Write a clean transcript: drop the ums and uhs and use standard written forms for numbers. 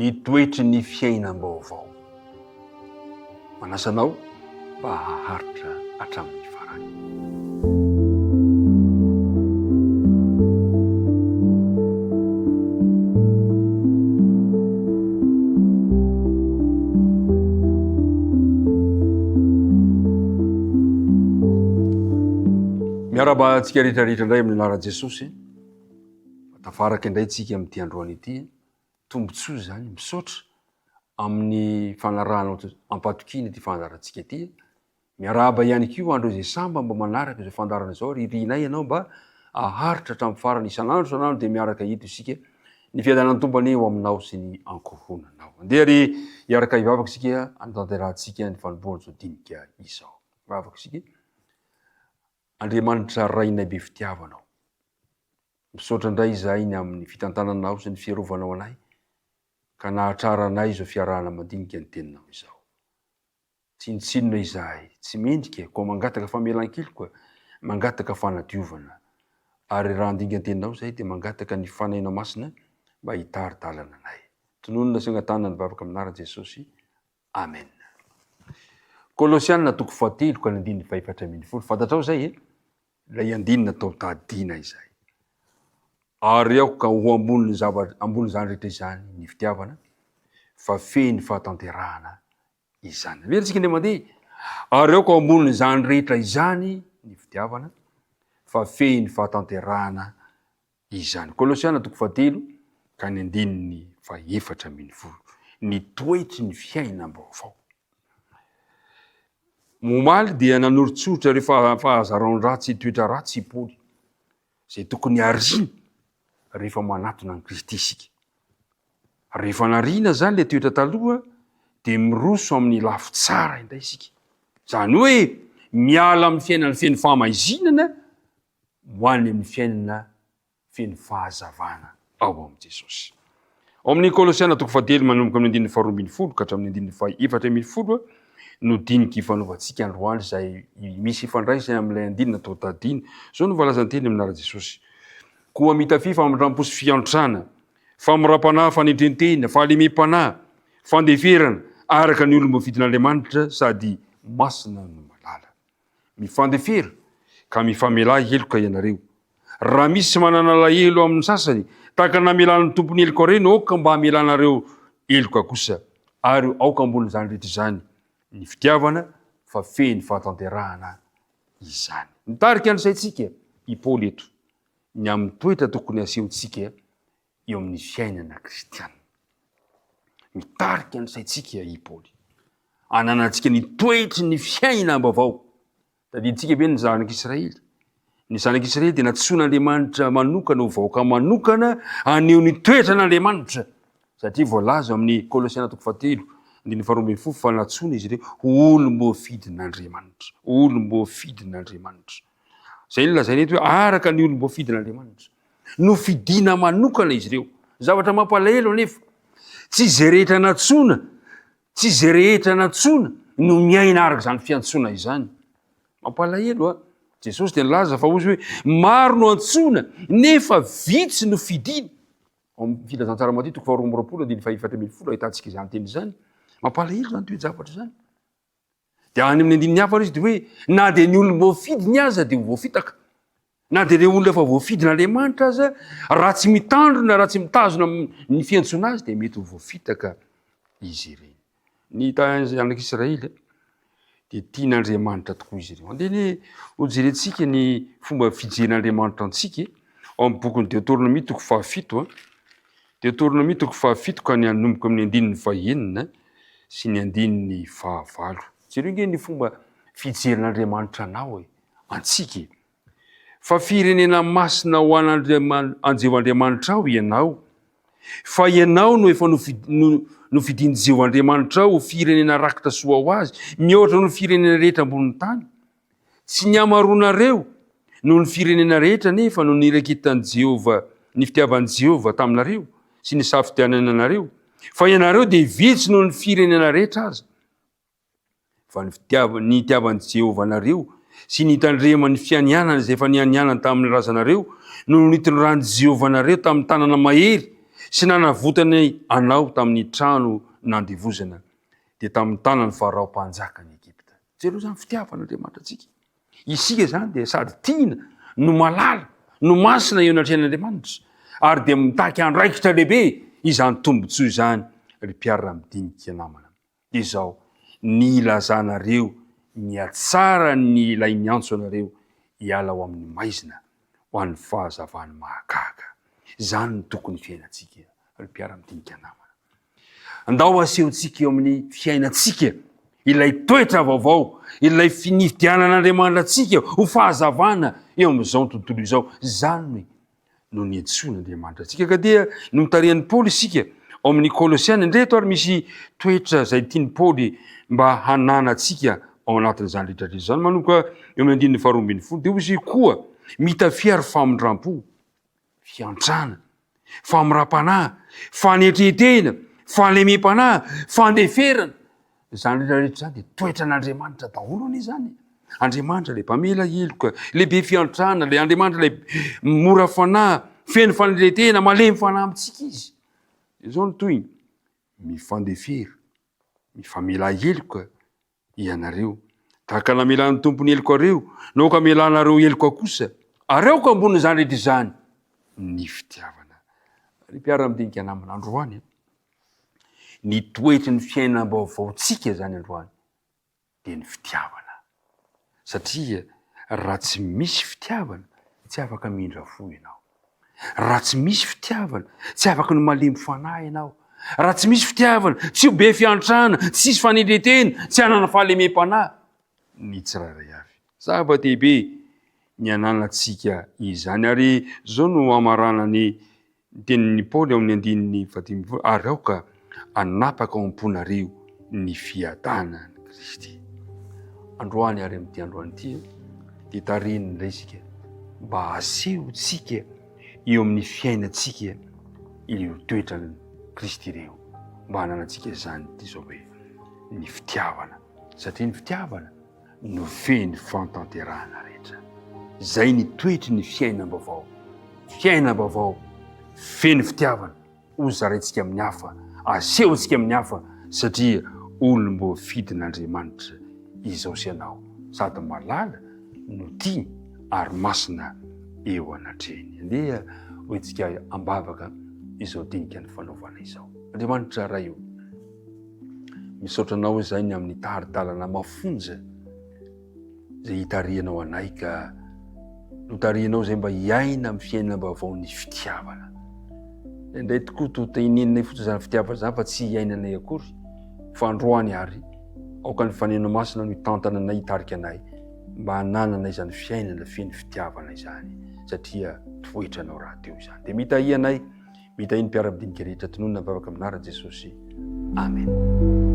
ny toetry ny fiainam-baovao. Manasanao mba haharitra hatramin'ny farany. Miaraba antsika rehetrarehetra indray amin'ny anaran'i Jesosy. Tafaraka indray tsika amin'ity androany ity. Tombontsoa zany misaotra amin'ny fanarahana ampatokiana ity fandarantsika ity. Miaraba ihany koa andro izay samba mba manaraka izay fandarana izao, ririnay ianao mba aharitra hatramin'ny farany isan'andro dia miaraka hito isika ny fiadanan'ny Tompony eo aminao sy ny ankohonanao. Andeha ry hiaraka hivavaka isika antanterantsika ny fanombohana izao dinika izao. Vavaka isika. Andriamanitra rainay be fitiavanao. Misaotra indray izahay ny amin'ny fitantananao sy ny fiarovanao anay, ka nahatraranay izao fiarahana mandinika ny teninao izao. Tsinotsinona izahay, tsy mendrika, koa mangataka famelan-keloka, mangataka fanadiovana. Ary raha andinika ny teninao izahay dia mangataka ny fanaina masina mba hitari-dalana anay. Tononona sy angatana ny bavaka amin'anaran'i Jesosy. Amen. Kolosianina 3:7-8. Fantatrao izay ilay andinina tao tadina izay. Ary aho ka ho ambony izany rehetra izany ny fitiavana, fa feny fahatanterahana izany. Verisika indray mandeha. Ary aho ka ambony izany rehetra izany ny fitiavana, fa feny fahatanterahana izany. Kolosianina 3:7 ka ny andininy 7. Ny toetry ny fiainam-baovao. Momaly dia nanoritsoritra rehefa fahazaran-dratsy toetra ratsy Paoly, izay tokony hariana rehefa manatona ny Kristy isika. Rehefa nariana zany le toetra taloha dia miroso amin'ny lafiny tsara indray isika. Zany hoe miala amin'ny fiainana feno famaizinana ho any amin'ny fiainana feno fahazavana ao amin'i Jesosy. Ao amin'ny Kolosiana 3:7 manomboka amin'ny 2:12 ka hatramin'ny 2:14 no diniky fanaovantsika androany izay misy ifandraisany amin'ilay andinina tao tadina. Zao no voalazany teny amin'anaran'i Jesosy. Koa mitafy famindrampo sy fiantrana, famorapanahy, fanendrentena, fahalemem-panahy, fandeferana araka ny olom-boafidin'Andriamanitra sady masina no malala. Mifandefera ka mifamelahy heloka ianareo. Raha misy manana lahelo amin'ny sasany, tahaka namelan'ny tompony heloka reny, aoka mba hamelanareo heloka kosa. Ary aoka ambony izany rehetra izany ny fitiavana, fa feny fahatanterahana izany. Nitarika ny saintsika i Paoly eto ny amin'ny toetra tokony asehontsika eo amin'ny fiainana kristiana. Mitarika ny saintsika i Paoly ananantsika ny toetry ny fiainam-baovao. Tadiditsika be ny zanak'Israely. Ny zanak'Israely dia natsoin'Andriamanitra manokana ho vahoaka manokana aneho ny toetra n'Andriamanitra. Satria voalaza amin'ny Kolosiana 3:7 fa natsoina izy ireo olom-boafidin'Andriamanitra. Olom-boafidin'Andriamanitra. Zay ny lazainy eto hoe araka ny olom-boafidin'Andriamanitra. No fidina manokana izy ireo. Zavatra mampalahelo anefa. Tsy izay rehetra natsoina, tsy izay rehetra natsoina no miaina araka izany fiantsoana izany. Mampalahelo Jesosy dia nilaza fa ozy hoe maro no antsoina nefa vitsy no fidina. Amin'ny filazantsara Mateo 2:20 ahitantsika izany teny izany. Mampalahelo zany toe-javatra zany. Dia any amin'ny andininy hafa izy dia hoe na dia ny olom-boafidiny aza dia ho voafitaka. Na dia le olona efa voafidin'Andriamanitra aza, raha tsy mitandrina, raha tsy mitazona ny fiantsoana azy dia mety ho voafitaka izy ireny. Ny zanak'Israely dia tian'Andriamanitra tokoa izy ireny. Andeny ho jerentsika ny fomba fijeren'Andriamanitra antsika ao amin'ny bokin'ny Deutéronomie 7. Deutéronomie 7 ka ny anomboka amin'ny andininy 9 sy ny andininy 10. Jereo nge ny fomba fijeren'Andriamanitra anao antsika. Fa firenena masina ho an'Andriamanitra ao ianao. Fa ianao no efa nofidin'i Jehoandriamanitra ao ho firenena rakitra soa ho azy, mihoatra no firenena rehetra ambonin'ny tany. Tsy ny amaroanareo no ny firenena rehetra nefa no niraketan'i Jehova, ny fitiavan'i Jehova taminareo sy ny safidiananareo. Fa ianareo dia vitsy no ny firenena rehetra aza. Fa ny itiavan'i Jehova nareo sy ny tandremany fianianana izay efa nianianana tamin'ny razanareo no nitondrany Jehova nareo tamin'ny tanana mahery sy nanavotany anao tamin'ny trano nandevozana dia tamin'ny tanany Farao-mpanjaka ny Egipta. Jereo zany fitiavan'Andriamanitra atsika. Isika zany dia sady tiana no malala no masina eo anatrehan'Andriamanitra ary dia mitaky andraikitra lehibe izany tombontsoa izany ry mpiara-midinika namana. Izao nilazanareo mihatsara ny ilay miantso anareo hiala ao amin'ny maizina ho an'ny fahazavana mahagaga. Zany ny tokony fiainantsika ry mpiara-midinika namana. Andao asehontsika eo amin'ny fiainantsika ilay toetra vaovao, ilay finividianan'Andriamanitra atsika ho fahazavana eo amin'izao tontolo izao. Zany no niantson'Andriamanitra atsika ka dia no mitarihan'ny Paoly isika ao amin'ny Kolosiana ndreto ary misy toetra izay tiany Paoly mba hananantsika ao anatin'izany rehetrarehetra zany. Manoka eo amin'ny 2:12 dia izy koa mitafia famindram-po, fiantrana, famiram-panahy, fanetretena, fahalemem-panahy, fandeferana. Zany rehetrarehetra zany dia toetran'Andriamanitra daholo anie zany. Andriamanitra le mpamela heloka, lehibe fiantrana, le Andriamanitra le mora fanahy, feno fanetretena, malemy fanahy amintsika izy. Izao no toy mifandefera, mifamela heloka ianareo, tahaka namelan'ny tompony heloka reo, no ka melanareo heloka kosa. Areo ka ambony zany rehetra izany ny fitiavana. Ry mpiara-midinika namana androany, ny toetry ny fiainam-baovaontsika zany androany dia ny fitiavana. Satria raha tsy misy fitiavana, tsy afaka mindra fo ianao. Raha tsy misy fitiavana, tsy afaka no malemy fanahy ianao. Raha tsy misy fitiavana, tsy ho be fiantrana, tsy misy fanetretena, tsy hanana fahalemem-panahy, ny tsirairay avy. Zava-dehibe ny ananantsika izany. Ary zao no amaranany tenin'ny Paoly ao amin'ny 9:15 ary aoka anapaka ao am-ponareo ny fiadanany Kristy. Androany ary amin'ity androany ity dia tariny raisika mba asehontsika eo amin'ny fiainantsika ireo toetrany Kristy ireo, mba hananantsika zany ty zao hoe ny fitiavana. Satria ny fitiavana no feny fantanterahana rehetra. Zay ny toetry ny fiainam-baovao. Fiainam-baovao feny fitiavana, hozaraintsika amin'ny hafa, asehontsika amin'ny hafa satria olom-boafidin'Andriamanitra izao sy anao, sady malala no tia ary masina eo anatrehany. Andeha hoentsika ambavaka izao dinika ny fanaovana izao. Andriamanitra ray io, misaotranao izay ny amin'ny taridalana mafonja zay hitarianao anay ka notarianao zay mba hiaina amin'ny fiainam-baovao ny fitiavana. Indray tokoa toteninay fotsiny zany fitiavana zany fa tsy hiainanay akory, fa androany ary aoka ny faneno masina no hitantana anay, hitarika anay mba hanananay zany fiainana feny fitiavana izany satria toetranao raha teo izany. Dia mitahy anay, mitahy ny mpiara-midinika rehetra tononona mivavaka amin'ara Jesosy. Amen.